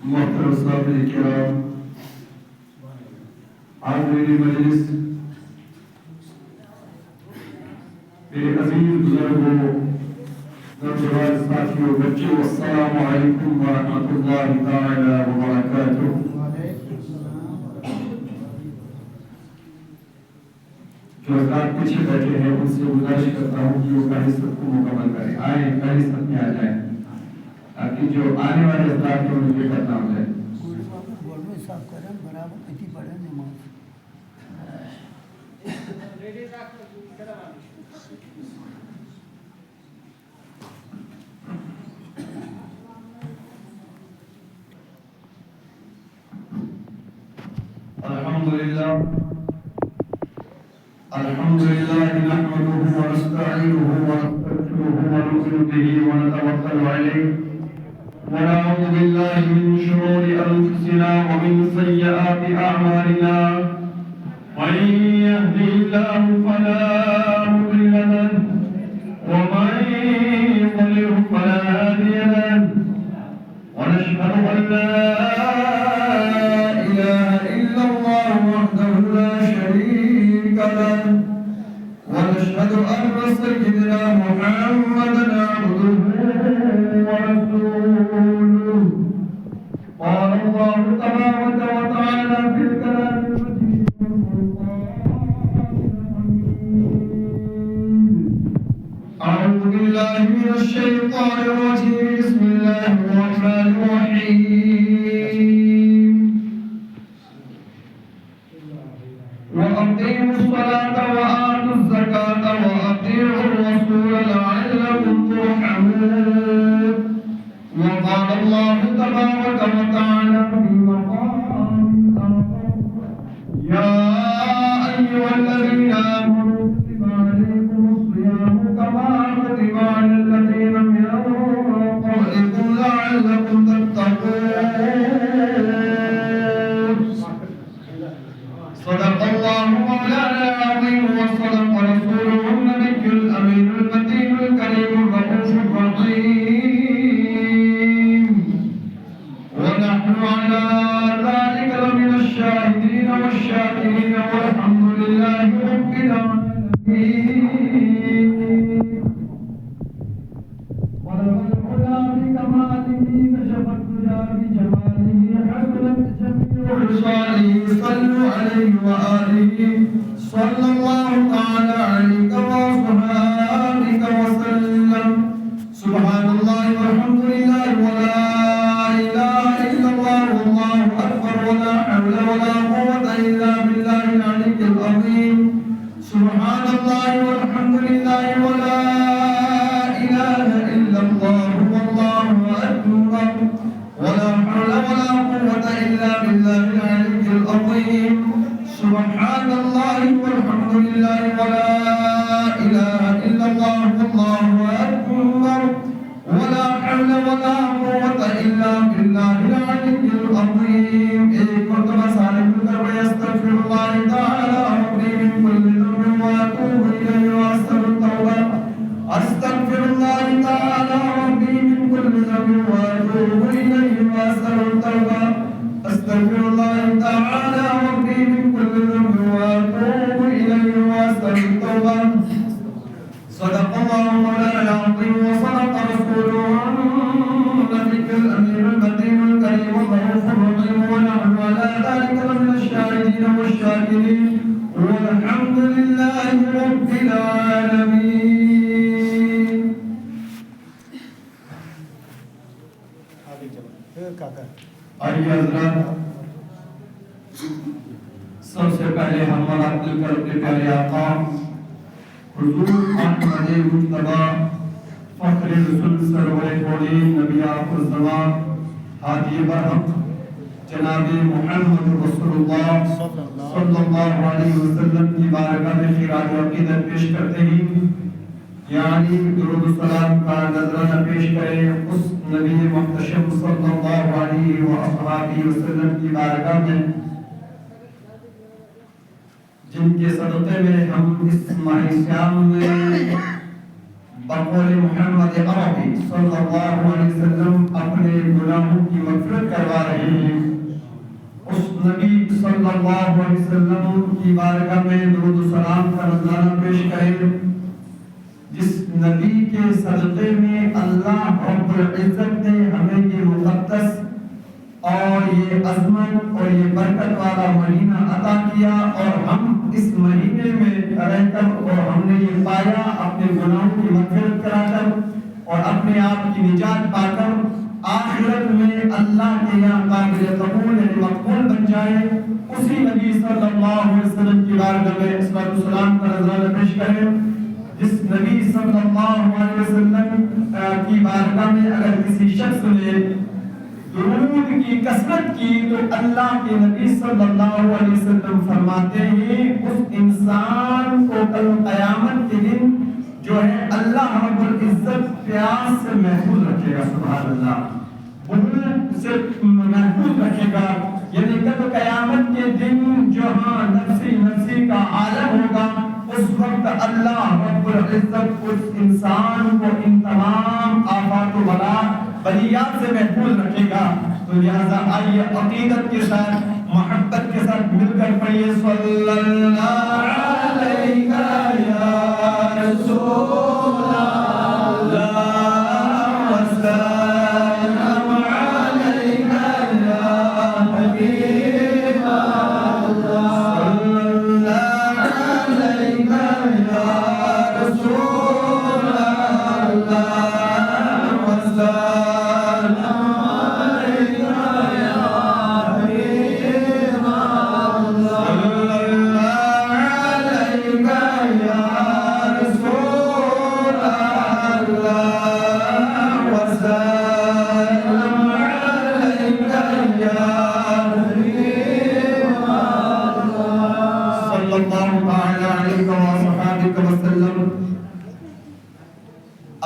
محترم صاحب کرام، حاضرین مجلس، میرے عزیز بزرگوں، نوجوان ساتھیوں، بچوں، السلام علیکم ورحمۃ اللہ تعالی وبرکاتہ۔ جو حضرات پیچھے بیٹھے ہیں ان سے گزارش کرتا ہوں کہ وہ پہلی صف کو مکمل کریں، آئیں پہلی صف میں آ جائیں تاکہ جو آنے والے حضرات ہیں ان کے کرنا ہو جائے۔ الحمد لله نحمده ونستعينه ونستغفره ونؤمن به ونتوكل عليه ونعوذ بالله من شرور أنفسنا ومن سيئات أعمالنا، من يهده الله فلا مضل له ومن يضلل فلا هادي له، ونشهد أن لا إله إلا الله وحده لا شريك له، ونشهد أن سيدنا محمدا عبده ورسوله. قال الله تبارك وتعالى في الكلام المجيد أعوذ بالله من الشيطان الرجيم. بسم الله الرحمن الرحيم. وأقيموا الصلاة وآتوا الزكاة وأطيعوا الرسول لعلكم ترحمون. وقال الله تبارك وتعالى في مقام آخر: يا أيها الذين آمنوا كتب عليكم الصيام كما كتب على الذين من قبلكم لعلكم تتقون. صدق الله مولانا العظيم وصدق رسوله النبي الأمين المتين الكريم الرؤوف الرحيم. ونحن على ذلك لمن الشاهدين والشاكرين والحمد لله رب العالمين. ولو العلا بكماله كشف الدجى بجماله حسنت جميع خصاله. صلوا عليه وآله صلى الله تعالى عليك وصحابك وسلم. سبحان الله والحمد لله ولا إله إلا الله والله أكبر ولا حول ولا قوة إلا بالله العلي العظيم. سبحان الله والحمد لله ولا إله إلا الله والله أكبر ولا حول ولا قوة إلا بالله العلي العظيم. سبحان الله والحمد لله ولا إله إلا الله والله أكبر ولا حول ولا قوة إلا بالله العلي العظيم. ایک مرتبہ سارے مل کر میں استغفر اللہ تعالی ربی من كل ذنب واتوب الیہ واستغفر التوبہ. استغفر اللہ تعالی ربی من كل ذنب واتوب الیہ واستغفر التوبہ. استغفر اللہ تعالی ربی من كل ذنب واتوب الیہ واستغفر التوبہ. صدق الله مولانا العظيم وصدق رسوله النبي الأمين المتين الكريم الرؤوف الرحيم. ونحن على ذلك لمن الشاهدين والشاكرين والحمد لله رب العالمين. آئیے حضرات، سب سے پہلے ہم مراقب کرتے پیارے آقا حضور احمد مجتبی فخر رسول سرور کوڑی نبی آخر الزمان ہادی برہم جناب محمد رسول اللہ صلی اللہ علیہ وسلم کی بارگاہ میں خراج عقیدت پیش کرتے ہی یعنی درود و سلام کا نذرانہ پیش کریں اس نبی محتشم صلی اللہ علیہ وسلم کی بارگاہ میں جن کے صدقے میں ہم اس ماہ سیام میں بقول محمد عربی صلی اللہ علیہ وسلم اپنے گناہوں کی مغفرت کروا رہے ہیں، اس نبی صلی اللہ علیہ وسلم کی بارگاہ میں درود و سلام کا نذرانہ پیش کریں، جس نبی کے صدقے میں اللہ رب العزت نے ہمیں یہ مقدس اور یہ عظمت اور یہ برکت والا مہینہ عطا کیا، اور ہم اس مہینے میں رہ کر اور ہم نے یہ پایا اپنے گناہوں کی مغفرت کرا کر اور اپنے آپ کی نجات پا کر آخرت میں اللہ کے یہاں قابل قبول یعنی مقبول بن جائے، اسی نبی صلی اللہ علیہ وسلم کی بارگاہ میں صلاۃ والسلام کا نذرانہ پیش کریں، جس نبی صلی اللہ علیہ وسلم کی بارگاہ میں اگر کسی شخص نے درود کی کثرت کی تو اللہ کے نبی صلی اللہ علیہ وسلم فرماتے ہیں اس انسان کو کل قیامت کے دن جو ہے اللہ رب العزت پیاس سے محفوظ رکھے گا، سبحان اللہ، بھوک سے محفوظ رکھے گا، یعنی کل قیامت کے دن جہاں نفسی نفسی کا عالم ہوگا، اس وقت اللہ رب العزت اس انسان کو ان تمام آفات و بلیات سے محفوظ رکھے گا۔ تو لہذا آئیے عقیدت کے ساتھ محبت کے ساتھ مل کر پڑھیے صلی اللہ علیہ یا رسول اللہ وسلم علیہ یا حبیب اللہ صلی اللہ علیہ یا رسول اللہ وسلم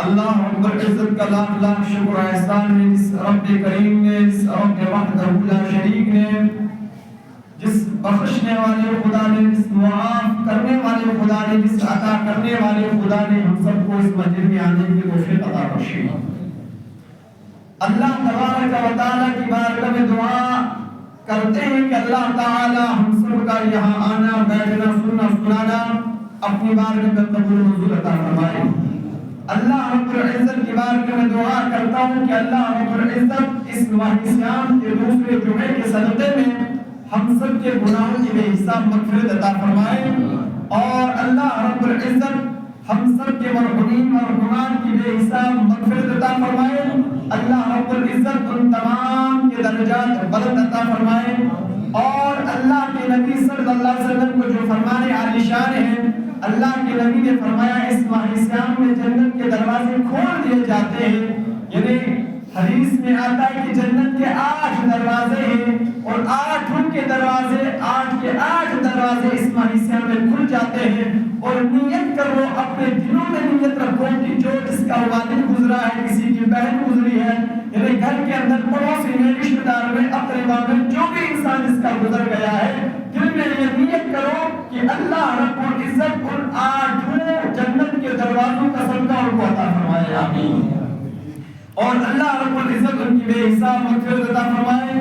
اللہ رب العزت کا لاکھ لاکھ شکر احسان ہے، جس رب کریم نے، جس رب وحدہ لا شریک نے، جس بخشنے والے خدا نے، جس معاف کرنے والے خدا نے، جس عطا کرنے والے خدا نے ہم سب کو اس مسجد میں آنے کی توفیق عطا بخشی۔ اللہ تبارک و تعالیٰ کی بارگاہ میں دعا کرتے ہیں کہ اللہ تعالی ہم سب کا یہاں آنا، بیٹھنا، سننا، سنانا اپنی بارگاہ میں قبول منظور عطا فرمائے۔ اللہ رب العزت کی بارگاہ میں دعا کرتا ہوں کہ اللہ رب العزت اس ماہ صیام کے دوسرے جمعے کے صدقے میں ہم سب کے گناہوں کی بے حساب مغفرت عطا فرمائے، اور اللہ رب العزت ہم سب کے مرحومین اور گناہ کی بے حساب مغفرت عطا فرمائے۔ اللہ رب العزت ان تمام کے درجات بلند عطا فرمائے، اور اللہ کے نبی صلی اللہ علیہ وسلم کو جو فرمانے عالی شان ہیں، اللہ کے نبی نے فرمایا اس ماہ صیام میں جنت کے دروازے کھول دیے جاتے ہیں، یعنی حدیث میں آتا ہے کہ جنت کے 8 دروازے ہیں، اور 8 کے دروازے 8 دروازے اس ماہ صیام میں کھل جاتے ہیں، اور نیت کرو، اپنے دلوں میں نیت رکھو کہ جو جس کا والد گزرا ہے، کسی کی بہن گزری ہے، یعنی گھر کے اندر پڑوسی میں، رشتہ دار میں، اقربا میں جو بھی انسان اس کا گزر گیا ہے، دل میں یہ نیت کرو کہ اللہ رب العزت ان 8 جنت کے دروازوں کا صدقہ ان کو عطا فرمائے، آمین، اور اللہ رب العزت ان کی بے حساب مغفرت عطا فرمائے،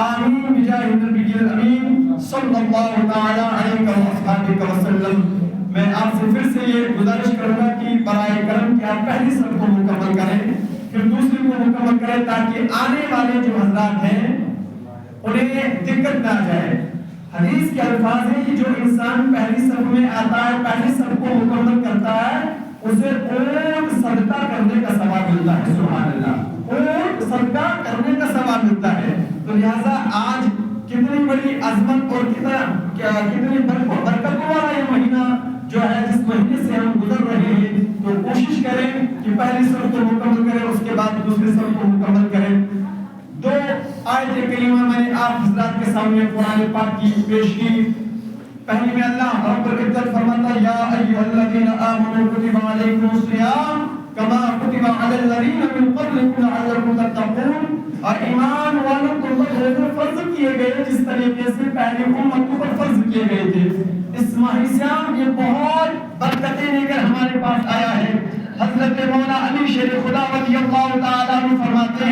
آمین، بجاہ النبی الامین صلی اللہ تعالی علیہ وآلہ وسلم۔ میں آپ سے پھر سے یہ گزارش کروں گا کہ برائے کرم کہ آپ پہلی صف کو مکمل کریں، پھر دوسری کو مکمل کریں، تاکہ آنے والے جو حضرات ہیں انہیں دقت نہ جائے۔ حدیث کے الفاظ ہیں کہ جو انسان پہلی صف میں آتا ہے، پہلی صف کو مکمل کرتا ہے، اسے اونٹ صدقہ کرنے کا ثواب ملتا ہے، سبحان اللہ، اونٹ صدقہ کرنے کا ثواب ملتا ہے۔ تو لہٰذا آج کتنی بڑی عظمت اور کتنی برکتوں والا یہ مہینہ جو ہے، جس مہینے سے ہم گزر رہے ہیں، تو کوشش کریں کہ پہلی صف کو مکمل کریں، اس کے بعد دوسری صف کو مکمل کریں۔ 2 آیت کریمہ میں نے آپ حضرات کے سامنے قرآن پاک کی پیش کی۔ پہلی میں اللہ رب العزت فرماتا ہے، یا ایھا الذین آمنوا کتب علیکم الصیام کما کتب علی الذین من قبلکم لعلکم تتقون، اور ایمان والوں کو روزے فرض کیے گئے جس طریقے سے پہلی امتوں پر فرض کیے گئے تھے۔ اس ماہ صیام یہ بہت برکتیں لے کر ہمارے پاس آیا ہے۔ حضرت مولا علی شیر خدا رضی اللہ تعالیٰ عنہ فرماتے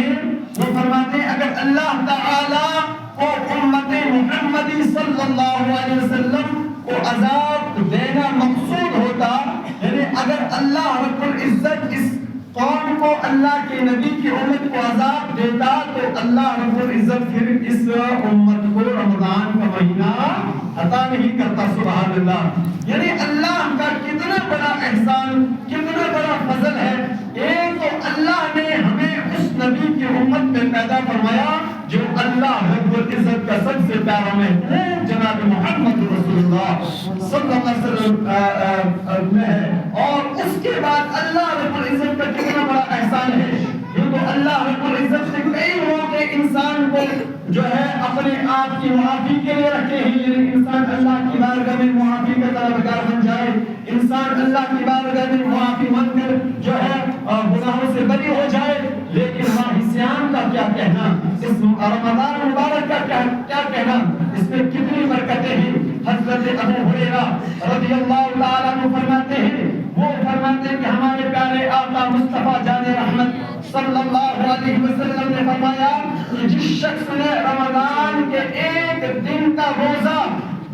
ہیں اگر اللہ تعالیٰ کو امت محمدی صلی اللہ علیہ وسلم کو عذاب دینا مقصود ہوتا، یعنی اگر اللہ رب العزت اس قوم کو اللہ کے نبی کی امت کو عذاب دیتا تو اللہ رب العزت پھر اس امت کو رمضان کا مہینہ عطا نہیں کرتا۔ سبحان اللہ، یعنی اللہ کا کتنا بڑا احسان، کتنا بڑا فضل ہے۔ ایک تو اللہ نے ہمیں اس نبی کی امت میں پیدا فرمایا جو اللہ رب العزت کا سب سے پیارا محبوب جناب محمد رسول اللہ صلی اللہ علیہ وسلم میں ہے، اور اس کے بعد اللہ رب العزت کا کتنا بڑا احسان ہے۔ یہ تو اللہ رب العزت نے کئی موقع انسان کو جو ہے اپنے آپ کی معافی کے لیے رکھے ہیں، یعنی انسان اللہ کی بارگاہ میں معافی کا طلبگار بن جائے، انسان اللہ کی بارگاہ میں معافی مانگ کر جو ہے گناہوں سے بری ہو جائے۔ لیکن ماہ صیام کا کیا کہنا، اس رمضان مبارک کا کیا کہنا، اس میں کتنی برکتیں ہیں۔ حضرت ابو ہریرہ رضی اللہ تعالیٰ عنہ فرماتے ہیں کہ ہمارے پیارے آقا مصطفیٰ جان رحمت صلی اللہ علیہ وسلم نے فرمایا کہ جس شخص نے رمضان کے ایک دن کا روزہ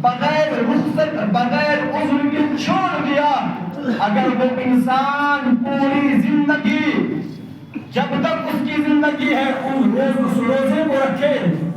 بغیر رخصت بغیر عذر کے چھوڑ دیا، اگر وہ انسان پوری زندگی جب تک اس کی زندگی ہے اس روزے کو رکھے،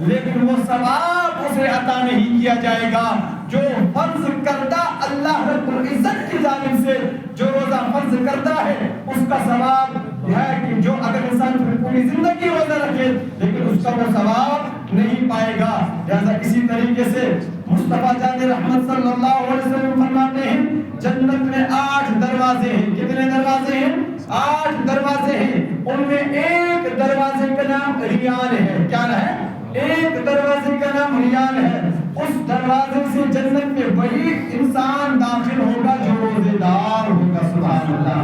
لیکن وہ ثواب اسے عطا نہیں کیا جائے گا جو فرض کردہ اللہ رب العزت کی جانب سے جو روزہ فرض کردہ ہے اس کا ثواب ہے کہ جو اگر انسان پوری زندگی روزہ رکھے لیکن اس کا وہ ثواب نہیں پائے گا۔ لہذا اسی طریقے سے مصطفیٰ جان رحمت صلی اللہ علیہ وسلم فرماتے ہیں جنت میں 8 دروازے ہیں۔ کتنے دروازے ہیں؟ 8 دروازے ہیں، ان میں ایک دروازے کا نام ریان ہے۔ کیا ہے؟ ایک دروازے کا نام ریان ہے۔ اس دروازے سے جنت میں وہی انسان داخل ہوگا جو روزے دار ہوگا۔ سبحان اللہ،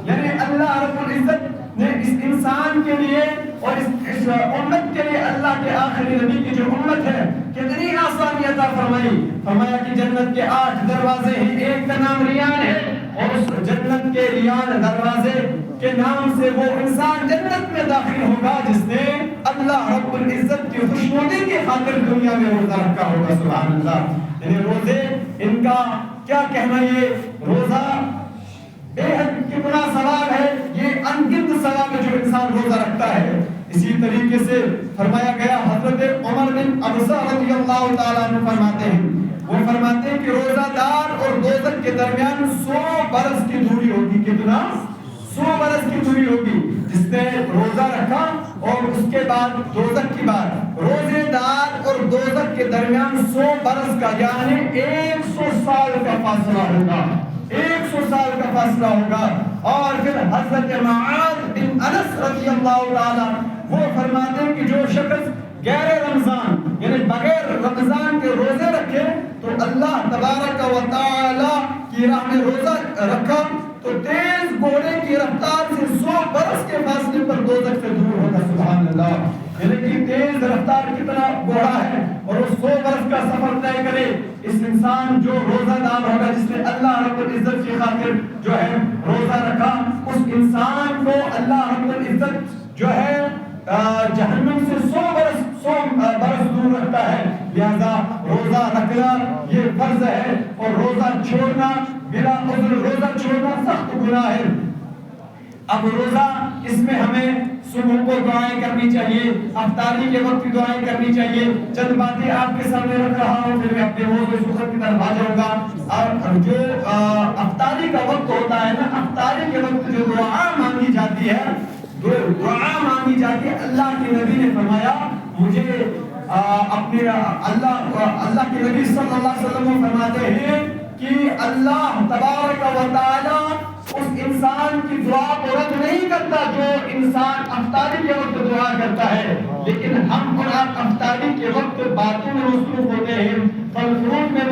یعنی اللہ رب العزت نے اس انسان کے لیے اور اس امت کے لیے اللہ کے آخری نبی کی جو امت ہے کتنی آسانی عطا فرمایا کہ جنت کے 8 دروازے ہیں، ایک کا نام ریان ہے، اور اس جنت کے ریان دروازے کے نام سے وہ انسان جنت میں داخل ہوگا جس نے اللہ رب العزت کی خوشنودی کی خاطر دنیا میں روزہ رکھا ہوگا۔ سبحان اللہ، یعنی روزے ان کا کیا کہنا، یہ روزہ بے حد کتنا ثواب ہے، یہ انگنت ثواب ہے جو انسان روزہ رکھتا ہے۔ اسی طریقے سے فرمایا گیا حضرت عمر بن ابزہ رضی اللہ تعالیٰ عنہ فرماتے ہیں، وہ فرماتے ہیں کہ روزہ دار اور دوزخ کے درمیان 100 برس کی دوری ہوگی۔ کتنا؟ 100 برس کی دوری ہوگی۔ جس نے روزہ رکھا اور اس کے بعد دوزخ کی بات، روزے دار اور دوزخ کے درمیان 100 برس کا یعنی 100 سال کا فاصلہ ہوگا، 100 سال کا فاصلہ ہوگا۔ اور پھر حضرت معاذ بن انس رضی اللہ تعالیٰ وہ فرماتے ہیں کہ جو شخص غیر رمضان یعنی بغیر رمضان کے روزے رکھے تو اللہ تبارک و تعالی کی راہ میں روزہ رکھا تو تیز گھوڑے کی رفتار سے 100 برس کے فاصلے پر دوزخ سے دور ہوگا۔ سبحان اللہ، یعنی کہ تیز رفتار کتنا گھوڑا ہے اور وہ 100 برس کا سفر طے کرے۔ اس انسان جو روزہ دار ہوگا جس نے اللہ رب العزت کی خاطر جو ہے روزہ رکھا، اس انسان کو اللہ رب العزت جو ہے جہنم سے 100 برس دور رکھتا ہے۔ لہذا روزہ رکھنا یہ فرض ہے اور روزہ چھوڑنا بلا عذر روزہ چھوڑنا سخت گناہ ہے۔ اب روزہ اس میں ہمیں صبح کو دعائیں کرنی چاہیے، افطاری کے وقت دعائیں کرنی چاہیے۔ چند باتیں آپ کے سامنے رکھ رہا ہوں، پھر میں اپنے موضوع سخن کی طرف آ جاؤں گا۔ اور جو افطاری کا وقت ہوتا ہے نا، افطاری کے وقت جو دعا مانگی جاتی ہے اللہ کے نبی نے فرمایا مجھے اپنے اللہ کے نبی صلی اللہ علیہ وسلم فرماتے ہیں کہ اللہ تبارک و تعالی اس انسان کی دعا کو رد نہیں کرتا جو انسان افطاری کے وقت دعا کرتا ہے۔ لیکن ہم اور آپ افطاری کے وقت باتوں میں مصروف ہوتے ہیں، پھل فروٹ میں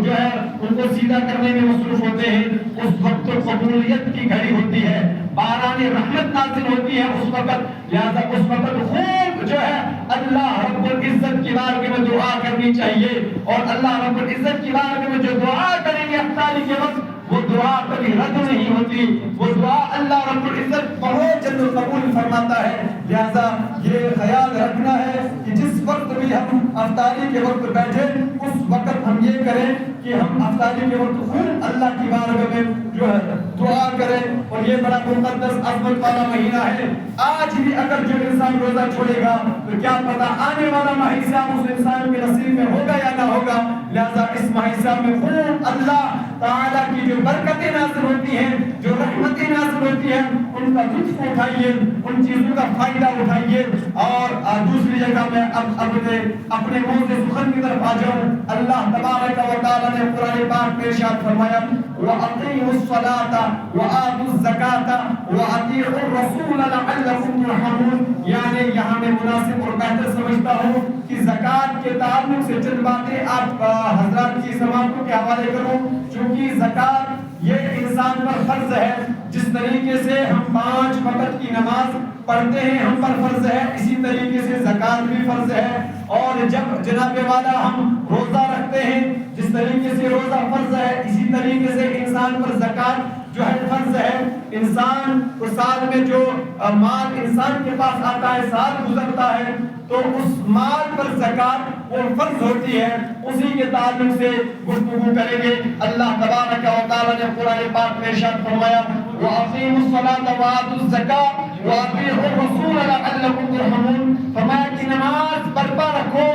جو ہے ان کو سیدھا کرنے میں مصروف ہوتے ہیں. اس وقت قبولیت کی گھڑی ہوتی ہے، باران رحمت نازل ہوتی ہے اس وقت. لہذا اس وقت خوب جو ہے اللہ رب العزت کی بارگاہ میں دعا کرنی چاہیے. اور اللہ رب العزت کی بارگاہ میں جو دعا کریں گے افطاری کے وقت، وہ دعا کبھی رد نہیں ہوتی. وہ دعا اللہ رب العزت بہت جلد قبول فرماتا ہے. لہذا یہ خیال رکھنا ہے کہ جس وقت بھی ہم افطاری کے وقت بیٹھے اس وقت ہم یہ کریں کہ ہم افطاری کے وقت خوب اللہ کی بارگاہ میں جو ہے دعا کریں. اور یہ بڑا مقدس عظمت والا مہینہ ہے. آج بھی اگر جو انسان روزہ چھوڑے گا تو کیا پتا آنے والا ماہ صیام اس انسان کے نصیب میں ہوگا یا نہ ہوگا. لہذا اس ماہ صیام میں خوب اللہ تعالیٰ کی جو برکتیں نازل ہوتی ہیں، جو رحمتیں نازل ہوتی ہیں، ان کا لطف اٹھائیے، ان چیزوں کا فائدہ اٹھائیے. اور دوسری جگہ میں اپنے منہ سے سخن کی طرف آ جاؤں. اللہ تبارک و تعالیٰ نے قرآن پاک میں ارشاد فرمایا وَأَقِیمُوا الصَّلَاةَ وَآتُوا الزَّکَاةَ وَأَطِیعُوا الرَّسُولَ لَعَلَّکُمْ تُرْحَمُونَ. یعنی یہاں میں مناسب اور بہتر سمجھتا ہوں کہ زکوٰۃ کے تعلق سے چند باتیں آپ حضرات کی سماعتوں کے حوالے کروں. چونکہ زکوٰۃ یہ انسان پر فرض ہے. جس طریقے سے ہم 5 وقت کی نماز پڑھتے ہیں ہم پر فرض ہے، اسی طریقے سے زکوٰۃ بھی فرض ہے. اور جب جناب والا ہم روزہ رکھتے ہیں، جس طریقے سے روزہ فرض ہے اسی طریقے سے انسان پر زکوٰۃ جو ہے فرض ہے. انسان کو سال میں جو مال انسان کے پاس آتا ہے، سال گزرتا ہے، تو اس مال پر زکوٰۃ وہ فرض ہوتی ہے. اسی کے تعلق سے گفتگو کریں گے. اللہ تبارک و تعالیٰ نے قرآن پاک میں ارشاد فرمایا وَأَقِیمُوا الصَّلَاةَ وَآتُوا الزَّکَاةَ وَأَطِیعُوا الرَّسُولَ لَعَلَّکُمْ تُرْحَمُونَ. فرمایا کہ نماز برپا رکھو،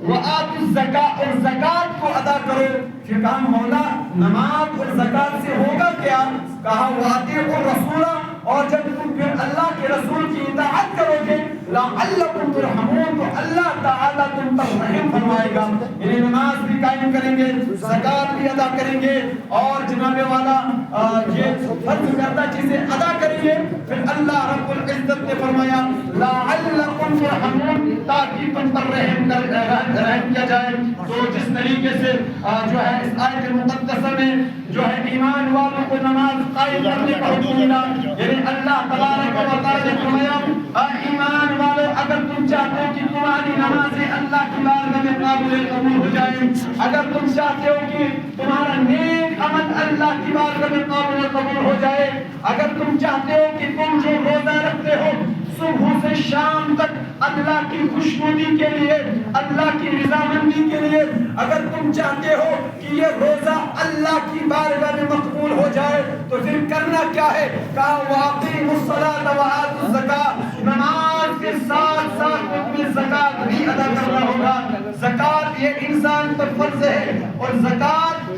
وَآتُوا الزَّکَاةَ اور زکوٰۃ کو ادا کرو. پھر کہا مولا نماز اور زکوٰۃ سے ہوگا کیا؟ کہا وَأَطِیعُوا الرَّسُولَ، اور جب تم پھر اللہ کے رسول کی اطاعت کرو گے لعلکم ترحمون، تو اللہ تعالیٰ تم پر رحم فرمائے گا. یعنی نماز بھی قائم کریں گے، زکوٰۃ بھی ادا کریں گے، اور جناب والا یہ فرض کردہ چیزیں ادا کریں گے. پھر اللہ رب العزت نے فرمایا لعلکم ترحمون، تاکہ تم پر رحم کیا جائے. تو جس طریقے سے جو ہے اس آیت مقدسہ میں جو ہے ایمان والوں کو نماز قائم کرنے کا حکم ملا. یعنی اللہ تبارک و تعالیٰ نے فرمایا ایمان والوں اگر تم چاہتے ہو کہ تمہاری نمازیں اللہ کی بارگاہ میں قابل قبول ہو جائیں، اگر تم چاہتے ہو کہ تمہارا نیک عمل اللہ کی بارگاہ میں قابل قبول ہو جائے، اگر تم چاہتے ہو کہ تم جو روزہ رکھتے ہو صبح سے شام تک اللہ کی خوشنودی کے لیے، اللہ کی رضامندی کے لیے، اگر تم چاہتے ہو کہ یہ روزہ اللہ کی بارگاہ میں مقبول ہو جائے، تو پھر کرنا کیا ہے؟ کہا وَأَقِیمُوا الصَّلَاةَ وَآتُوا الزَّکَاةَ، نماز کے ساتھ ساتھ تمہیں زکوٰۃ بھی ادا کرنا ہوگا. زکوٰۃ یہ انسان پر فرض ہے. اور زکوٰۃ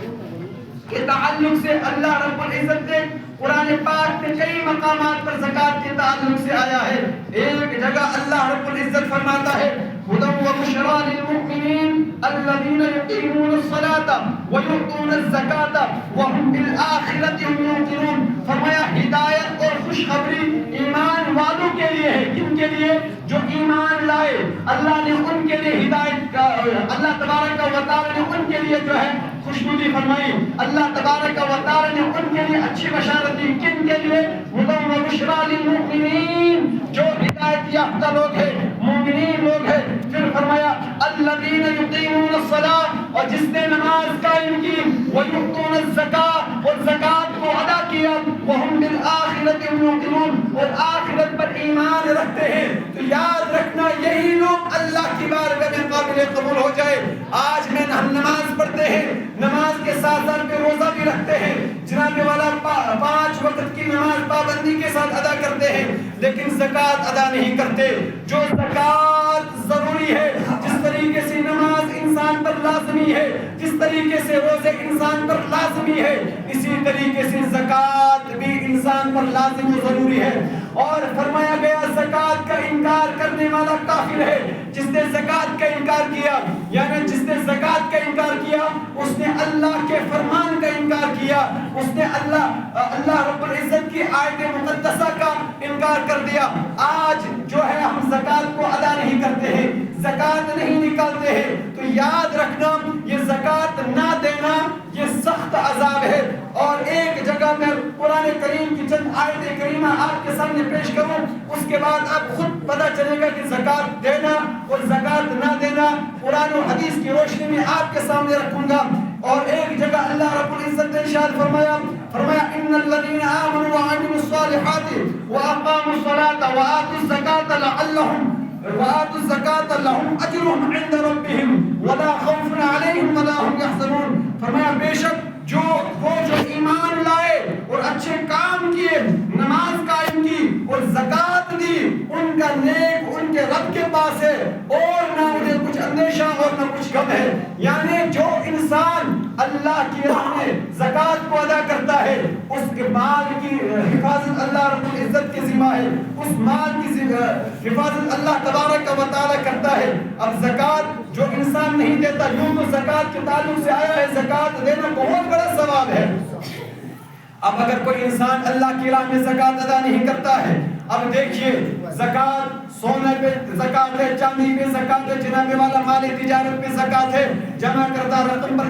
کے تعلق سے اللہ رب العزت نے قرآن پاک میں کئی مقامات پر زکوٰۃ کے تعلق سے آیا ہے. ایک جگہ اللہ رب العزت فرماتا ہے هُدًى وَبُشْرَىٰ لِلْمُؤْمِنِينَ الَّذِينَ يُقِيمُونَ الصَّلَاةَ وَيُؤْتُونَ الزَّكَاةَ وَهُمْ بِالْآخِرَةِ هُمْ يُوقِنُونَ. فرمایا ہدایت اور خوشخبری ایمان والوں کے لیے ہے. کن کے لیے؟ جو ایمان لائے. اللہ نے ان کے لیے ہدایت کا، اللہ تبارک و تعالیٰ نے ان کے لیے جو ہے خوشنودی فرمائی. اللہ تبارک و تعالیٰ نے ان کے لیے اچھی بشارت دی. کن کے لیے؟ هُدًى وَبُشْرَىٰ لِلْمُؤْمِنِينَ، جو ہدایت یافتہ لوگ ہیں، مومنین لوگ ہیں. پھر فرمایا الذین یقیمون الصلاۃ، اور جس نے نماز قائم کی، ویؤتون الزکاۃ، اور زکوٰۃ کو ادا کیا، وہم بالآخرۃ هم یوقنون، اور آخرت پر ایمان رکھتے ہیں. تو یاد رکھنا یہی لوگ اللہ کی بارگاہ میں قابل قبول ہو جائے. آج میں ہم نماز پڑھتے ہیں، نماز کے ساتھ ساتھ پہ روزہ بھی رکھتے ہیں، جناب والا 5 وقت کی نماز پابندی کے ساتھ ادا کرتے ہیں، لیکن زکوٰۃ ادا نہیں کرتے. جو زکوٰۃ ضروری ہے، جس طریقے سے نماز انسان پر لازمی ہے، جس طریقے سے روزے انسان پر لازمی ہے، اسی طریقے سے زکوٰۃ بھی انسان پر لازم و ضروری ہے. اور فرمایا گیا زکوٰۃ زکات کا انکار کرنے والا کافر ہے. جس نے زکات کا انکار کیا یعنی جس نے زکات کا انکار کیا اس نے اللہ کے فرمان کا انکار کیا, اس نے اللہ رب العزت کی آیت مقدسہ کا انکار کر دیا. آج جو ہے ہم زکات کو ادا نہیں کرتے ہیں, زکات نہیں نکالتے ہیں, تو یاد رکھنا یہ زکات نہ دینا یہ سخت عذاب ہے. اور ایک جگہ میں قرآن کریم کی چند آیت کریمہ آپ کے سامنے پیش کروں, اس کے بعد آپ خود پتہ چلے گا کہ زکات دینا اور زکات نہ دینا قرآن و حدیث کی روشنی میں آپ کے سامنے رکھوں گا. اور ایک جگہ اللہ رب العزت نے ارشاد فرمایا ان الذين آمنوا وعملوا الصالحات واقاموا الصلاة وآتوا الزكاة لهم أجرهم عند ربهم ولا خوف عليهم ولا هم يحزنون. فرمایا بے شک وہ جو ایمان لائے اور اچھے کام کیے, نماز قائم کی اور زکات دی, ان کا نیک ان کے رب کے پاس ہے اور نہ انہیں کچھ اندیشہ اور نہ کچھ غم ہے. یعنی جو انسان اللہ کی راہ میں زکات کو ادا کرتا ہے اس کے مال کی حفاظت اللہ رب العزت کے ذمہ ہے, اس مال کی حفاظت اللہ تبارک و تعالی کرتا ہے. اب زکات جو انسان نہیں دیتا, یوں تو زکات کے تعلق سے آیا ہے زکات دینا بہت بڑا ثواب ہے. اب اگر کوئی انسان اللہ کی راہ میں زکات ادا نہیں کرتا ہے, اب دیکھیے زکات سونے پہ زکات ہے, چاندی پہ زکات ہے, جناب والا مال تجارت پہ زکات ہے, جمع کردہ رقم پر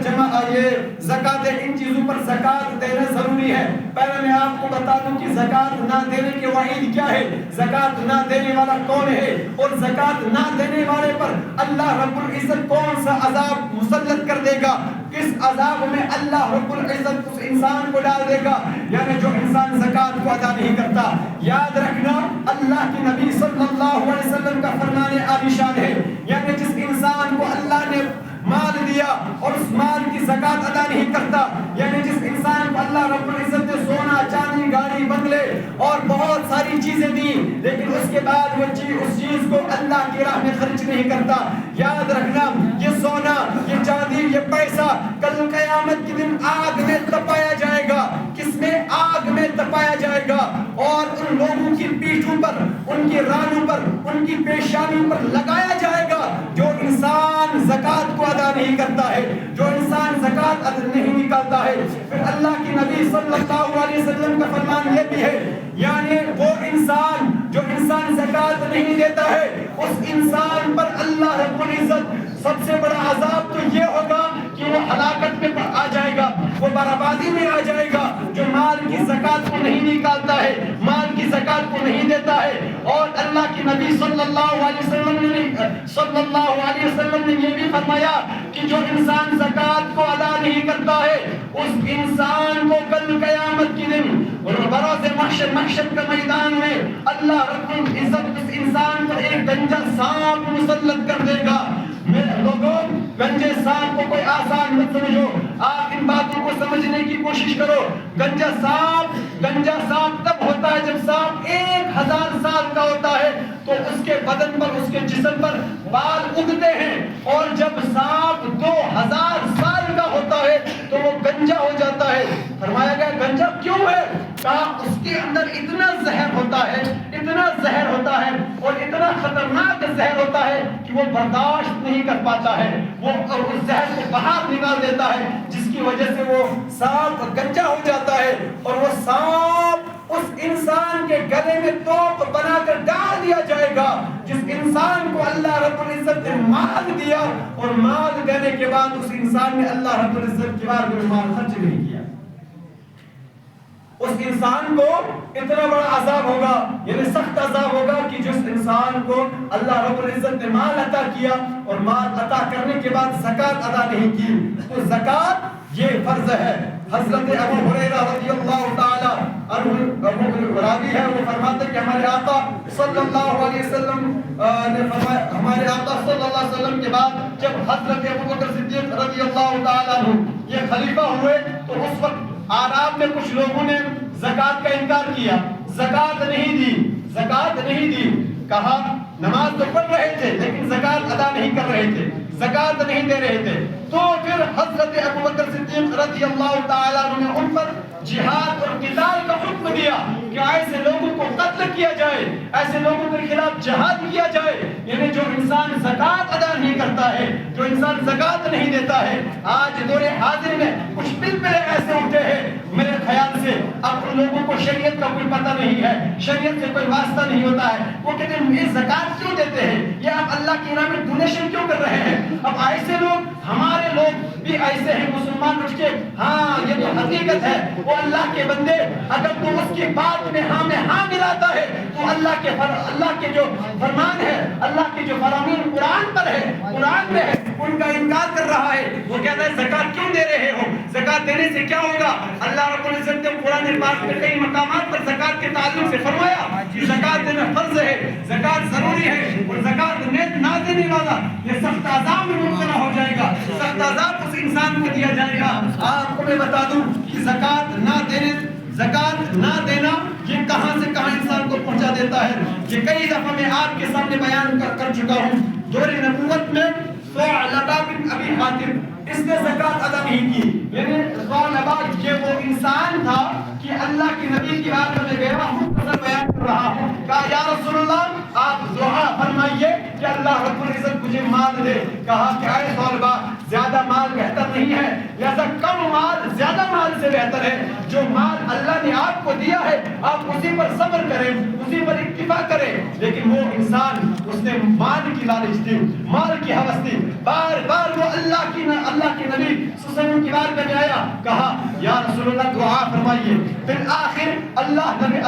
یہ زکات ہے. ان چیزوں پر زکات دینا ضروری ہے. پہلے میں آپ کو بتا دوں کہ زکات نہ دینے کے وعید کیا ہے, زکات نہ دینے والا کون ہے, اور زکات نہ دینے والے پر اللہ رب العزت کون سا عذاب مسلط کر دے گا, کس عذاب میں اللہ رب العزت اس انسان کو ڈال دے گا. یعنی جو انسان زکات کو ادا نہیں کرتا, یاد رکھنا اللہ کے نبی صلی اللہ علیہ وسلم کا فرمان عالی شان ہے. یعنی جس انسان کو اللہ نے مال دیا اور اس مال کی زکات ادا نہیں کرتا, یعنی جس انسان کو اللہ رب العزت نے سونا چاندی گاڑی بنگلے اور بہت ساری چیزیں دی لیکن اس کے بعد وہ اس چیز کو اللہ کی راہ میں خرچ نہیں کرتا, یاد رکھنا یہ سونا یہ چاندی یہ پیسہ کل قیامت کے دن آگ میں تپایا جائے گا. کس میں؟ آگ میں تپایا جائے گا, اور ان لوگوں کی پیٹھوں پر, ان کی رانوں پر, ان کی پیشانیوں پر لگایا جائے گا جو انسان زکات کو ادا نہیں کرتا ہے, جو انسان زکات ادا نہیں نکالتا ہے. پھر اللہ کے نبی صلی اللہ علیہ وسلم کا فرمان یہ بھی ہے, یعنی وہ انسان جو انسان زکات نہیں دیتا ہے اس انسان پر اللہ رب العزت سب سے بڑا عذاب تو یہ ہوگا کہ وہ ہلاکت میں آ جائے گا, وہ بربادی میں آ جائے گا. جو مال کی زکات کو نہیں نکالتا ہے, مال کی زکات کو نہیں دیتا ہے. اور اللہ کے نبی صلی اللہ علیہ وسلم نے یہ بھی فرمایا کہ جو انسان زکات کو ادا نہیں کرتا ہے اس انسان کو کل قیامت کے دن بروز محشر کے میدان میں اللہ رب العزت اس انسان پر ایک گنجا سانپ مسلط کر دے گا. لوگوں گنجے سانپ کو کوئی آسان مت سمجھو, آپ ان باتوں کو سمجھنے کی کوشش کرو. گنجا سانپ تب ہوتا ہے جب سانپ 1000 سال کا ہوتا ہے تو اس کے بدن پر اس کے جسم پر بال اگتے ہیں, اور جب سانپ 2000 سال کا ہوتا ہے تو وہ گنجا ہو جاتا ہے. فرمایا گیا گنجا کیوں ہے؟ کہا اس کے اندر اتنا زہر ہوتا ہے, اتنا زہر ہوتا ہے اور اتنا خطرناک زہر ہوتا ہے کہ وہ برداشت نہیں کر پاتا ہے, وہ اس زہر کو باہر نکال دیتا ہے, جس کی وجہ سے وہ سانپ گنجا ہو جاتا ہے. اور وہ سانپ اس انسان کے گلے میں توپ بنا کر ڈال دیا جائے گا جس انسان کو اللہ رب العزت نے مال دیا, اور مال دینے کے بعد اس انسان نے اللہ رب العزت کے بارے میں مال خرچ نہیں کیا. اس انسان کو اتنا بڑا عذاب ہوگا, یعنی سخت عذاب ہوگا کہ جس انسان کو اللہ رب العزت نے مال عطا کیا اور مال عطا کرنے کے بعد زکات ادا نہیں کی. تو زکات یہ فرض ہے. حضرت ابو ہریرہ رضی اللہ تعالی عنہ راوی ہے, وہ فرماتے ہیں کہ ہمارے آقا صلی اللہ علیہ وسلم نے فرمایا, ہمارے آقا صلی اللہ علیہ وسلم کے بعد جب حضرت ابو بکر صدیق رضی اللہ تعالی عنہ یہ خلیفہ ہوئے تو اس وقت آراب میں کچھ لوگوں نے زکات کا انکار کیا, زکات نہیں دی. کہا نماز تو پڑھ رہے تھے لیکن زکات ادا نہیں کر رہے تھے, زکات نہیں دے رہے تھے. تو پھر حضرت ابو بکر صدیق رضی اللہ تعالیٰ عنہ نے ان پر جہاد اور قتال کا حکم دیا کہ ایسے لوگوں کو قتل قتل کیا جائے، ایسے لوگوں کے خلاف جہاد کیا جائے. یعنی جو انسان زکوٰۃ ادا نہیں کرتا ہے، جو انسان زکوٰۃ نہیں دیتا ہے، آج دور حاضر میں کچھ بلبلے ایسے اٹھے ہیں میرے خیال سے اب ان لوگوں کو شریعت کا کوئی پتہ نہیں ہے، شریعت سے کوئی واسطہ نہیں ہوتا ہے. وہ کہتے ہیں یہ زکوٰۃ کیوں دیتے ہیں، یہ آپ اللہ کی راہ میں ڈونیشن کیوں کر رہے ہیں. اب ایسے لوگ، ہمارے لوگ بھی ایسے ہیں مسلمان اٹھ کے، ہاں یہ تو حقیقت ہے، وہ اللہ کے بندے اگر تو اس کی بات میں ہاں ملاتا ہے تو اللہ کے جو فرمان ہے، اللہ کے جو فرامین قرآن پر ہے، قرآن میں ہے، ان کا انکار کر رہا ہے. وہ کہتا ہے زکوٰۃ کیوں دے رہے ہو، زکوٰۃ دینے سے کیا ہوگا. اللہ رب العزت نے قرآن پاک میں کئی مقامات پر زکوٰۃ کے تعلق سے فرمایا کہ زکوٰۃ دینا فرض ہے، زکوٰۃ ضروری ہے، اور زکوٰۃ نہ دینے والا یہ سخت عذاب میں مبتلا ہو جائے گا، سخت عذاب اس انسان کو دیا جائے گا. آپ کو میں بتا دوں کہ زکوٰۃ نہ دینا یہ کہاں سے کہاں انسان کو پہنچا دیتا ہے. یہ کئی دفعہ میں آپ کے سامنے بیان کر چکا ہوں. دور نبوت میں ثعلبہ بن ابی حاتم اس نے زکوٰۃ ادا نہیں کی. یعنی ثعلبہ یہ وہ انسان تھا کہ اللہ کے نبی کی بات میں گیا مختصر بیان کر رہا ہوں. کہا یا رسول اللہ آپ دعا فرمائیے کہ اللہ رب العزت مجھے مال دے. کہا کہ اے ثعلبہ زیادہ مال بہتر نہیں ہے، لہذا کم مال زیادہ مال سے بہتر ہے. جو مال اللہ نے آپ کو دیا ہے آپ اسی پر صبر کریں، اسی پر اکتفا کریں. لیکن وہ انسان اس نے مال کی لالچ دی، مال کی ہوس دی. بار بار وہ اللہ کے نبی صلی اللہ علیہ وسلم کی بارگاہ میں آیا، کہا یا رسول اللہ دعا فرمائیے. پھر آخر اللہ کے نبی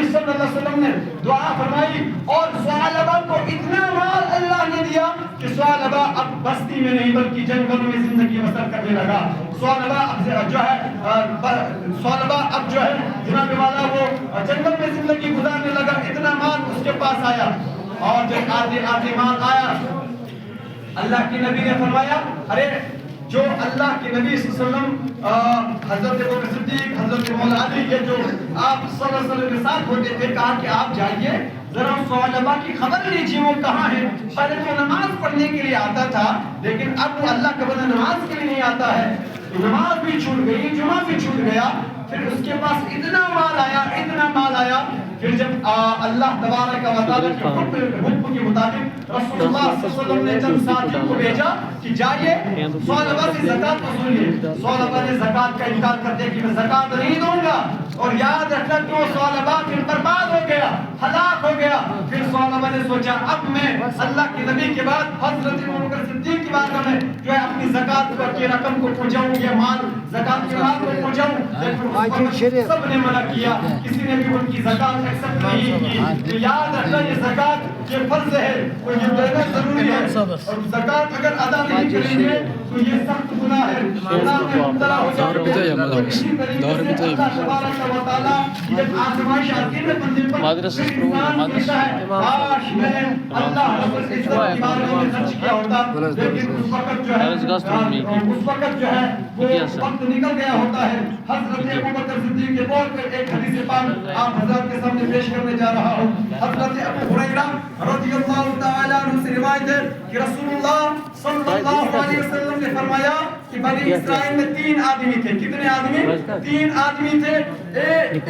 صلی اللہ علیہ وسلم نے دعا فرمائی اور ثعلبہ کو اتنا مال اللہ نے دیا کہ ثعلبہ اب بستی میں نہیں بلکہ جنگلوں میں زندگی بسر کرنے لگا. ثعلبہ اب جو ہے جناب والا وہ جنگل میں زندگی گزارنے لگا. اتنا مال اس کے پاس آیا، اور جب آدھے مال آیا اللہ کے نبی نے فرمایا ارے جو اللہ کے نبی صلی اللہ علیہ وسلم حضرت ابوبکر صدیق، حضرت مولا علی یہ جو آپ صلی اللہ علیہ وسلم کے ساتھ ہوتے تھے، کہا کہ آپ جائیے ذرا ثعلبہ کی خبر لیجیے وہ کہاں ہے. پہلے تو نماز پڑھنے کے لیے آتا تھا لیکن اب وہ اللہ کے بندہ نماز کے لیے نہیں آتا ہے. نماز بھی چھوٹ گئی، جمعہ بھی چھوٹ گیا. پھر اس کے پاس اتنا مال آیا. پھر جب اللہ تبارک و تعالیٰ کے حکم کے مطابق رسول اللہ صلی اللہ علیہ وسلم نے چند ساتھیوں کو بھیجا کہ جائیے ثعلبہ سے زکوٰۃ وصولیے. ثعلبہ نے زکوٰۃ کا انکار کر دیا کہ میں زکوٰۃ نہیں دوں گا. اور یاد رکھنا کہ وہ ثعلبہ پھر برباد ہو گیا، ہلاک ہو گیا. پھر ثعلبہ نے سوچا اب میں اللہ کے نبی کے بعد حضرت ابوبکر صدیق کی بارگاہ میں جو ہے اپنی زکوٰۃ کی رقم کو پہنچاؤں، یہ مال زکوٰۃ کے مال کو پہنچاؤں. سب نے منع کیا، کسی نے بھی ان کی زکوٰۃ ایکسپٹ نہیں کی. یاد رکھنا یہ زکوٰۃ یہ فرض ہے، اور یہ دینا ضروری ہے. اور زکوٰۃ اگر ادا نہیں کریں گے تو یہ سخت گناہ ہے، گناہ میں مبتلا ہو جاتے ہیں. اسی طریقے سے اللہ تبارک و تعالیٰ جب آزمائش آتی ہے بندے پر انسان کہتا ہے کاش میں اللہ رب العزت کی بارگاہ میں خرچ کیا ہوتا. لیکن اس وقت جو ہے وہ وقت نکل گیا ہوتا ہے. حضرت ابوبکر صدیق کے بول پہ ایک حدیث پاک آپ حضرات کے سامنے پیش کرنے جا رہا ہوں. حضرت ابو ہریرہ رضی اللہ تعالی عنہ سے روایت ہے کہ رسول اللہ صلی اللہ علیہ وسلم نے فرمایا کہ بنی اسرائیل میں 3 آدمی تھے. کتنے آدمی؟ 3 آدمی تھے. ایک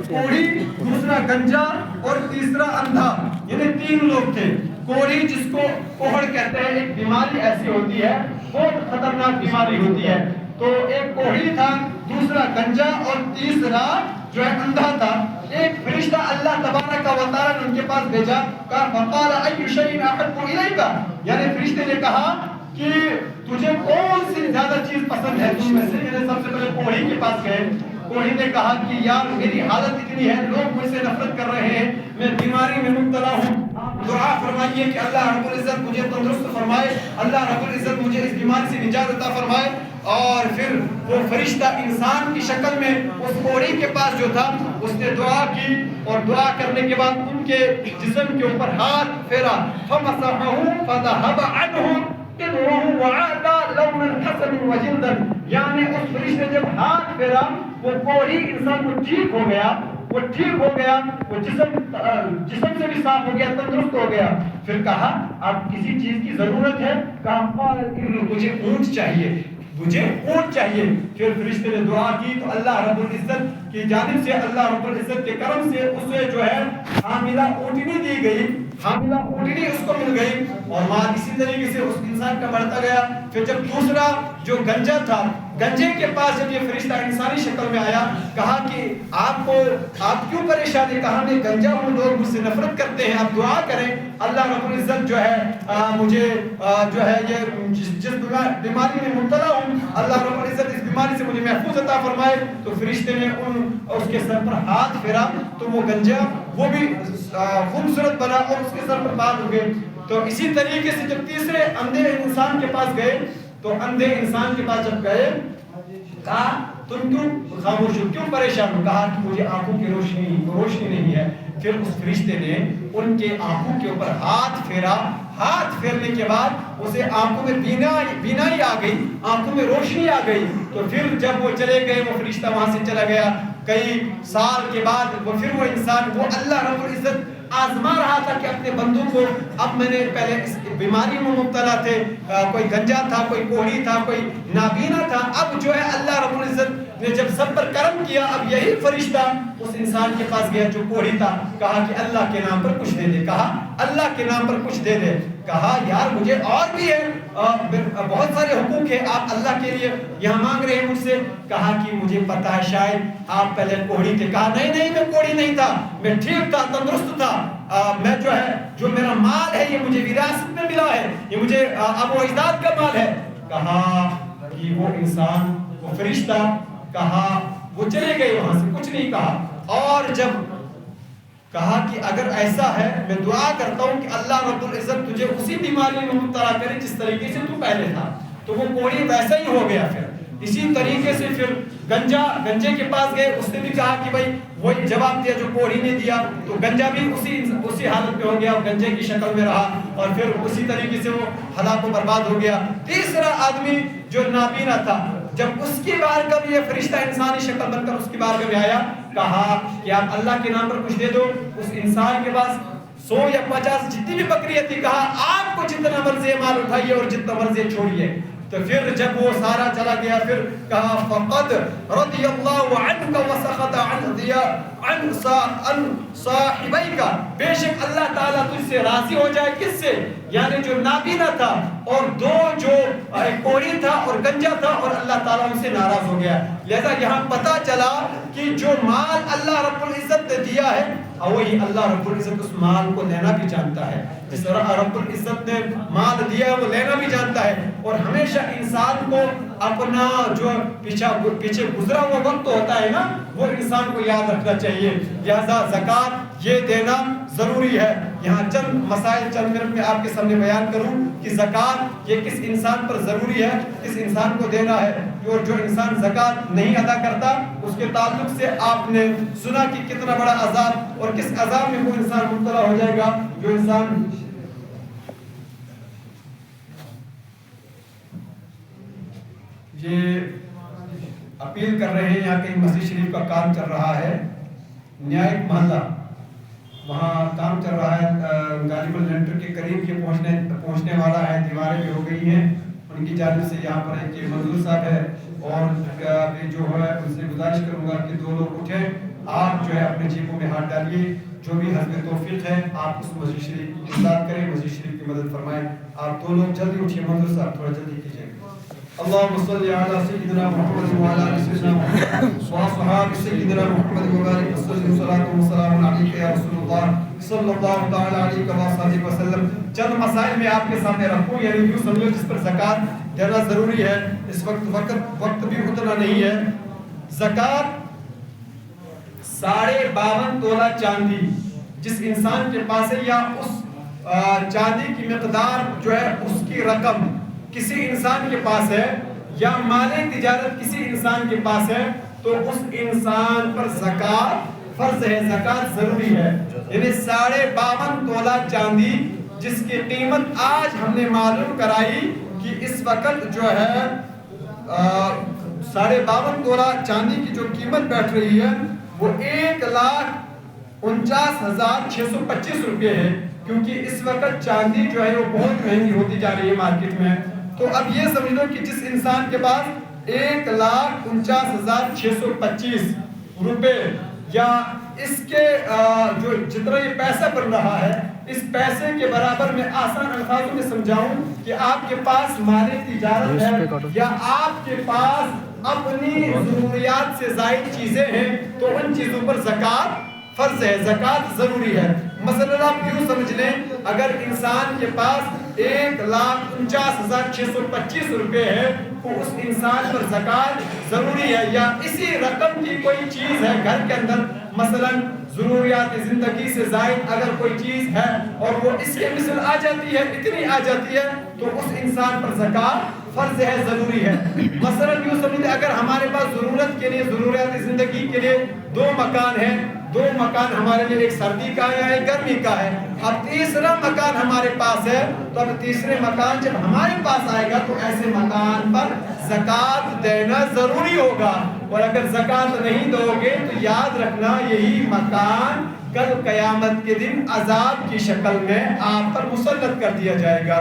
کوڑھی، دوسرا گنجا اور تیسرا اندھا. یعنی 3 لوگ تھے. کوڑھی جس کو کوہڑ کہتے ہیں، ایک بیماری ایسی ہوتی ہے بہت خطرناک بیماری ہوتی ہے. تو ایک کوڑھی تھا، دوسرا گنجا اور تیسرا جو ہے اندھا تھا. ایک فرشتہ اللہ تبارک و تعالیٰ نے ان کے پاس بھیجا، کہا فقال ای شیء احب الیک، یعنی فرشتے نے کہا کہ تجھے کون سی زیادہ چیز پسند ہے تم میں سے. یعنی سب سے پہلے کوڑھی کے پاس گئے. کوڑھی نے کہا کہ یار میری حالت اتنی ہے، لوگ مجھ سے نفرت کر رہے ہیں، میں بیماری میں مبتلا ہوں. دعا فرمائیے کہ اللہ رب العزت مجھے تندرست فرمائے، اللہ رب العزت مجھے اس بیماری سے نجات عطا فرمائے. اور پھر وہ فرشتہ انسان کی شکل میں اس کوڑھی کے پاس جو تھا اس نے دعا کی، اور دعا کرنے کے بعد ان کے جسم کے اوپر ہاتھ پھیرا. فَمَسَحَهُ فَذَهَبَ عَنْهُ قِدْرُهُ وَعَادَ لَوْنًا حَسَنًا وَجِلْدًا. یعنی اس فرشتے جب ہاتھ پھیرا وہ کوڑھی انسان کو ٹھیک ہو گیا، وہ جسم سے بھی صاف ہو گیا، تندرست ہو گیا. پھر کہا اب کسی چیز کی ضرورت ہے؟ کہا مجھے اونٹ چاہیے. مجھے اونٹ چاہیے. پھر فرشتے نے دعا کی تو اللہ رب العزت کی جانب سے اللہ رب العزت کے کرم سے اسے جو ہے حاملہ اونٹنی دی گئی. حاملہ اونٹنی اس کو مل گئی اور مال اسی طریقے سے اس انسان کا بڑھتا گیا. پھر جب دوسرا جو گنجا تھا, گنجے کے پاس جب یہ فرشتہ انسانی شکل میں آیا, کہا کہ آپ کیوں پریشان ہے؟ کہا میں گنجا ہوں, لوگ مجھ سے نفرت کرتے ہیں, آپ دعا کریں اللہ رب العزت جو ہے مجھے جو ہے یہ جس بیماری میں مبتلا ہوں اللہ رب العزت اس بیماری سے مجھے محفوظ عطا فرمائے. تو فرشتے نے اس کے سر پر ہاتھ پھیرا تو وہ گنجا وہ بھی خوبصورت بنا اور اس کے سر پر بال ہو گئے. تو اسی طریقے سے جب تیسرے اندھے انسان کے پاس گئے تو اندھے انسان کے پاس جب گئے کہا تم کیوں خاموش ہو, کیوں پریشان ہو؟ کہا کہ مجھے آنکھوں کی روشنی نہیں ہے. پھر اس فرشتے نے ان کے آنکھوں کے اوپر ہاتھ پھیرا. ہاتھ پھیرنے کے بعد اسے آنکھوں میں بینائی آ گئی, آنکھوں میں روشنی آ گئی. تو پھر جب وہ چلے گئے, وہ فرشتہ وہاں سے چلا گیا. کئی سال کے بعد وہ پھر وہ انسان وہ اللہ رب العزت آزما رہا تھا کہ اپنے بندوں کو, اب میں نے پہلے اس بیماری میں مبتلا تھے, کوئی گنجا تھا, کوئی کوڑی تھا, کوئی نابینا تھا, اب جو ہے اللہ رب العزت نے جب سب پر کرم کیا, اب یہی فرشتہ اس انسان کے پاس گیا جو کوڑی تھا. کہا کہ اللہ کے نام پر کچھ دے دے. کہا اللہ کے نام پر کچھ دے دے. کہا یار مجھے اور بھی ہے, بہت سارے حقوق ہیں, آپ اللہ کے لیے یہاں مانگ رہے ہیں مجھ سے. کہا کہ مجھے پتا ہے شاید آپ پہلے کوڑی تھے. کہا نہیں میں کوڑی نہیں تھا, میں ٹھیک تھا, تندرست تھا. میں جو میرا مال ہے یہ مجھے وراثت میں ملا ہے, یہ مجھے ابو اجداد کا مال ہے. کہا کہ وہ انسان وہ فرشتہ کہا وہ چلے گئے وہاں سے, کچھ نہیں کہا. اور جب کہا کہ اگر ایسا ہے میں دعا کرتا ہوں کہ اللہ رب العزت تجھے اسی بیماری میں مبتلا کرے جس طریقے سے تو پہلے تھا. تو وہ کوڑی ویسا ہی ہو گیا. پھر اسی طریقے سے پھر گنجے کے پاس گئے, اس نے بھی کہا کہ بھائی وہی جواب دیا جو کوڑی نے دیا. تو گنجا بھی اسی حالت میں ہو گیا, گنجے کی شکل میں رہا اور پھر اسی طریقے سے وہ ہلاک و برباد ہو گیا. تیسرا آدمی جو نابینا تھا, جب اس کی بارگاہ میں یہ فرشتہ انسانی شکل بن کر اس کی بارگاہ میں آیا, کہا کہ آپ اللہ کے نام پر کچھ دے دو. اس انسان کے پاس 100 یا 50 جتنی بھی بکریاں تھی, کہا آپ کو جتنا مرضی مال اٹھائیے اور جتنا مرضی چھوڑیے. تو پھر جب وہ سارا چلا گیا پھر کہا فقد رضی اللہ عنک وسخط عن صاحبیک, بے شک اللہ تعالیٰ تجھ سے راضی ہو جائے. کس سے؟ یعنی جو نابینا تھا اور دو جو کوڑی تھا اور گنجا تھا, اور اللہ تعالیٰ ان سے ناراض ہو گیا. لہذا یہاں پتا چلا کہ جو مال اللہ رب العزت نے دیا ہے وہی اللہ رب العزت اس مال کو لینا بھی جانتا ہے. جس طرح رب العزت نے مال دیا ہے وہ لینا بھی جانتا ہے. اور ہمیشہ انسان کو اپنا جو پیچھے گزرا ہوا وقت ہوتا ہے نا, وہ انسان کو یاد رکھنا چاہیے. لہذا زکوٰۃ یہ دینا ضروری ہے. یہاں چند مسائل چند منٹ میں آپ کے سامنے بیان کروں کہ زکوٰۃ یہ کس انسان پر ضروری ہے, کس انسان کو دینا ہے. اور جو انسان زکوٰۃ نہیں ادا کرتا اس کے تعلق سے آپ نے سنا کہ کتنا بڑا عذاب اور کس عذاب میں وہ انسان مبتلا ہو جائے گا. جو انسان یہ اپیل کر رہے ہیں, یہاں کہیں مسجد شریف کا کام چل رہا ہے, نیائک محلہ وہاں کام چل رہا ہے, غالب لینٹر کے قریب یہ پہنچنے والا ہے, دیواریں بھی ہو گئی ہیں. ان کی جانب سے یہاں پر ایک منظور صاحب ہے اور جو ہے ان سے گزارش کروں گا کہ 2 لوگ اٹھیں, آپ جو ہے اپنے جیبوں میں ہاتھ ڈالیے, جو بھی حسب توفیق ہے آپ اس مسجد شریف کی امداد کریں, مسجد شریف کی مدد فرمائیں. آپ 2 لوگ جلدی اٹھیے, منظور صاحب تھوڑا جلدی کیجیے. اللهم صل على سيدنا محمد وعلى ال سيدنا محمد واصحاب سيدنا محمد وبارك وسلم صلاه وسلام عليك يا رسول الله صلى الله تعالى عليه وآله وسلم. چند مسائل میں آپ کے سامنے رکھوں, یعنی یوں سمجھو جس پر زکوٰۃ دینا ضروری ہے. اس وقت بھی اتنا نہیں ہے. زکوٰۃ 52.5 تولہ چاندی جس انسان کے پاس ہے, یا اس چاندی کی مقدار جو ہے اس کی رقم کسی انسان کے پاس ہے, یا مال تجارت کسی انسان کے پاس ہے, تو اس انسان پر زکوٰۃ فرض ہے, زکوٰۃ ضروری ہے. یعنی 52.5 تولہ چاندی جس کی قیمت آج ہم نے معلوم کرائی کہ اس وقت جو ہے 52.5 تولہ چاندی کی جو قیمت بیٹھ رہی ہے وہ 1,49,625 روپے ہے. کیونکہ اس وقت چاندی جو ہے وہ بہت مہنگی ہوتی جا رہی ہے مارکیٹ میں. تو اب یہ سمجھ لو کہ جس انسان کے پاس 1,49,625 روپے یا اس کے جو جتنا یہ پیسہ بن رہا ہے اس پیسے کے برابر میں آسان الفاظوں میں سمجھاؤں کہ آپ کے پاس مال تجارت ہے یا آپ کے پاس اپنی ضروریات سے زائد چیزیں ہیں تو ان چیزوں پر زکوٰۃ فرض ہے، زکوٰۃ ضروری ہے۔ مثلا آپ یوں سمجھ لیں اگر انسان کے پاس 1,49,625 روپے ہے تو اس انسان پر زکوٰۃ ضروری ہے، یا اسی رقم کی کوئی چیز ہے گھر کے اندر، مثلا ضروریات زندگی سے زائد اگر کوئی چیز ہے اور وہ اس کے مثل آ جاتی ہے، اتنی آ جاتی ہے تو اس انسان پر زکوٰۃ فرض ہے، ضروری ہے۔ مثلا یوں سمجھیں اگر ہمارے پاس ضرورت کے لیے ضروریات زندگی کے لیے 2 مکان ہیں، 2 مکان ہمارے لیے، ایک سردی کا ہے یا ایک گرمی کا ہے، اب تیسرا مکان ہمارے پاس ہے تو اب تیسرے مکان جب ہمارے پاس آئے گا تو ایسے مکان پر زکوٰۃ دینا ضروری ہوگا، اور اگر زکوٰۃ نہیں دو گے تو یاد رکھنا یہی مکان کل قیامت کے دن عذاب کی شکل میں آپ پر مسلط کر دیا جائے گا۔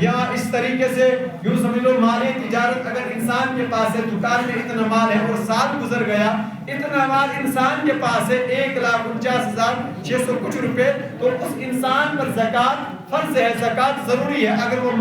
یا اس طریقے سے یوں سمجھ لو مالی تجارت اگر انسان کے پاس ہے، دکان میں اتنا مال ہے اور سال گزر گیا، اتنا مال انسان کے پاس ہے 1,49,600 کچھ روپے، تو اس انسان پر زکوٰۃ فرض ہے، زکوٰۃ ضروری ہے۔ اگر وہ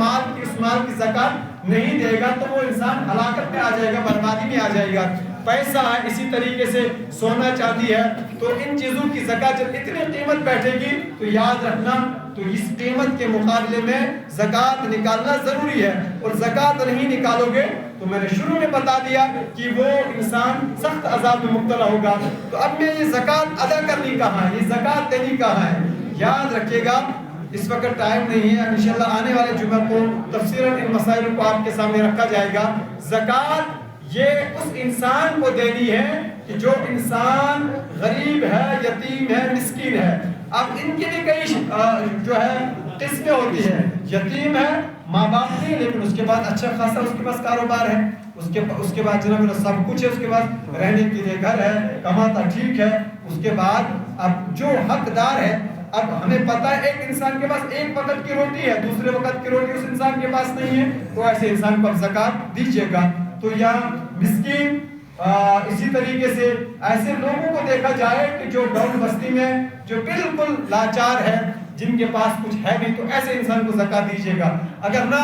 اس مال کی زکوٰۃ نہیں دے گا تو وہ انسان ہلاکت میں آ جائے گا، بربادی میں آ جائے گا۔ پیسہ ہے، اسی طریقے سے سونا چاندی ہے، تو ان چیزوں کی زکوٰۃ جب اتنی قیمت بیٹھے گی تو یاد رکھنا تو اس قیمت کے مقابلے میں زکوٰۃ نکالنا ضروری ہے، اور زکوٰۃ نہیں نکالو گے تو میں نے شروع میں بتا دیا کہ وہ انسان سخت عذاب میں مبتلا ہوگا۔ تو اب میں یہ زکوٰۃ ادا کرنی کہاں ہے، یہ زکوٰۃ دینی کہاں ہے، یاد رکھیے گا۔ اس وقت ٹائم نہیں ہے، انشاءاللہ آنے والے جمعہ کو تفصیلاً ان مسائل کو آپ کے سامنے رکھا جائے گا۔ زکوٰۃ یہ اس انسان کو دینی ہے کہ جو انسان غریب ہے، یتیم ہے، مسکین ہے۔ اب ان کے لیے کئی جو ہے قسمیں ہوتی ہیں، یتیم ہے، ماں باپ نہیں لیکن اس کے بعد اچھا خاصا اس کے پاس کاروبار ہے، اس کے بعد جناب سب کچھ ہے، اس کے بعد رہنے کے لیے گھر ہے، کماتا ٹھیک ہے، اس کے بعد اب جو حقدار ہے، اب ہمیں پتا ہے ایک انسان کے پاس ایک وقت کی روٹی ہے، دوسرے وقت کی روٹی اس انسان کے پاس نہیں ہے، تو ایسے انسان کو زکوٰۃ دیجیے گا۔ تو یا مسکین، اسی طریقے سے ایسے لوگوں کو دیکھا جائے کہ جو گاؤں بستی میں جو بالکل لاچار ہے، جن کے پاس کچھ ہے نہیں، تو ایسے انسان کو زکوٰۃ دیجیے گا۔ اگر نہ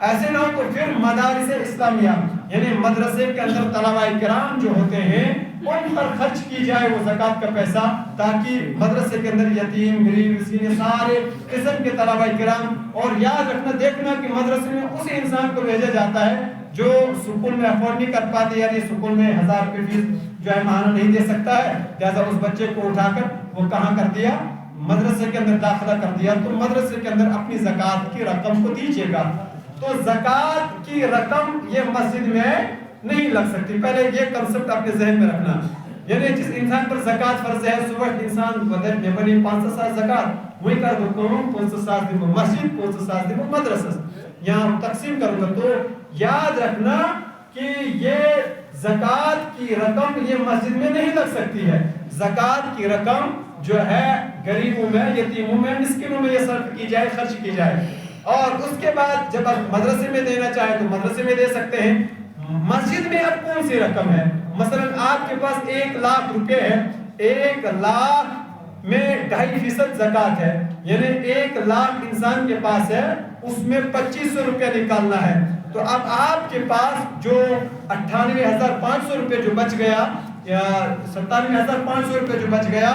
ایسے نہ ہو تو پھر مدارس اسلامیہ یعنی مدرسے کے اندر طلباء کرام جو ہوتے ہیں ان پر خرچ کی جائے وہ زکوٰۃ کا پیسہ، تاکہ مدرسے کے اندر یتیم، غریب، مسکین سارے قسم کے طلباء کرام، اور یاد رکھنا دیکھنا کہ مدرسے میں اسی انسان کو بھیجا جاتا ہے جو سکول میں افورڈ نہیں کر پاتے، یعنی سکول میں 1000 روپے فیس جو ہے ماہانہ نہیں دے سکتا ہے، لہٰذا اس بچے کو اٹھا کر وہ کہاں کر دیا، مدرسے کے اندر داخلہ کر دیا۔ تو مدرسے کے اندر اپنی زکوٰۃ کی رقم کو دیجیے گا۔ تو زکوٰۃ کی رقم یہ مسجد میں نہیں لگ سکتی، پہلے یہ کنسپٹ اپنے ذہن میں رکھنا، یعنی جس انسان پر زکوٰۃ فرض ہے صبح انسان بدل میں بنی 500 زکوٰۃ وہی کر دو، 500 دن مسجد، 500 دن مدرسہ، یہاں تقسیم کروں گا۔ تو یاد رکھنا کہ یہ زکوٰۃ کی رقم یہ مسجد میں نہیں لگ سکتی ہے، زکوٰۃ کی رقم جو ہے غریبوں میں، یتیموں میں، مسکینوں میں یہ صرف کی جائے، خرچ کی جائے، اور اس کے بعد جب آپ مدرسے میں دینا چاہیں تو مدرسے میں دے سکتے ہیں۔ مسجد میں اب کون سی رقم ہے، مثلا آپ کے پاس 1,00,000 روپے ہے، 1,00,000 میں 2.5% زکوٰۃ ہے، یعنی 1,00,000 انسان کے پاس ہے، اس میں 2500 روپے نکالنا ہے۔ تو اب آپ کے پاس جو 98,500 روپے جو بچ گیا، یا 97,500 روپے جو بچ گیا،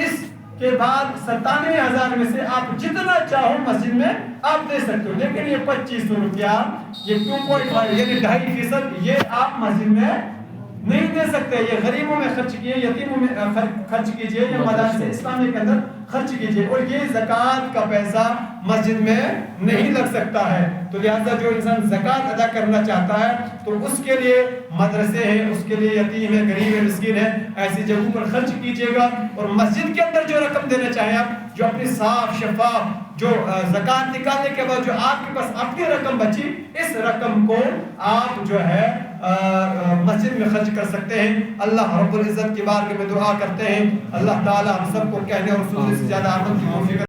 اس کے بعد 97,000 میں سے آپ جتنا چاہو مسجد میں آپ دے سکتے ہو، لیکن یہ 2500 روپیہ یہ 2.5 یعنی 2.5% یہ آپ مسجد میں نہیں دے سکتے، یہ غریبوں میں خرچ کیے، یتیموں میں خرچ کیجئے، یا مدارس اسلامی کے اندر خرچ کیجئے، اور یہ زکوٰۃ کا پیسہ مسجد میں نہیں لگ سکتا ہے۔ تو لہٰذا جو انسان زکوٰۃ ادا کرنا چاہتا ہے تو اس کے لیے مدرسے ہیں، اس کے لیے یتیم ہے، غریب ہے، مسکین ہے، ایسی جگہوں پر خرچ کیجئے گا، اور مسجد کے اندر جو رقم دینا چاہیں آپ، جو اپنی صاف شفاف جو زکوٰۃ نکالنے کے بعد جو آپ کے پاس اپنی رقم بچی، اس رقم کو آپ جو ہے مسجد میں خرچ کر سکتے ہیں۔ اللہ رب العزت کی بارگاہ میں دعا کرتے ہیں اللہ تعالی ہم سب کو کہنے اور سننے سے زیادہ عمل کی توفیق